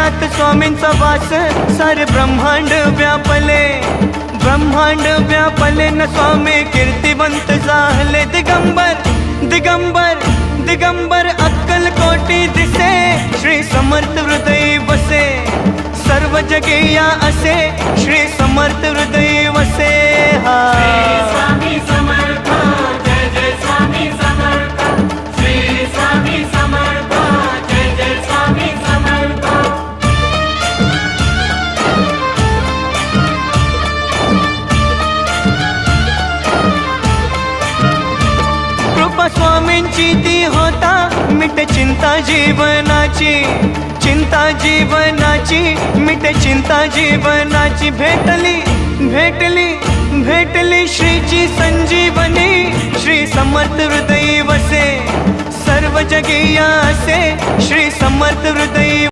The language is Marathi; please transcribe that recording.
हृदयात स्वामींचा वास सारे ब्रह्मांड व्यापले, ब्रह्मांड व्यापले न स्वामी कीर्तिवंत झाले। दिगंबर दिगंबर दिगंबर अक्कल कोटी दिसे, श्री समर्थ हृदय वसे, सर्व जगेया असे श्री समर्थ हृदय वसे। हा स्वामी समर्थ, जय जय स्वामी समर्थ, श्री स्वामी समर्थ, जय जय स्वामी समर्थ। कृपा स्वामींची ती होता मिटे चिंता जीवनाची, चिंता जीवनाची मिटे चिंता जीवनाची। भेटली भेटली भेटली श्रीची संजीवनी, श्री समर्थ हृदय वसे, सर्व जगेया असे श्री समर्थ हृदय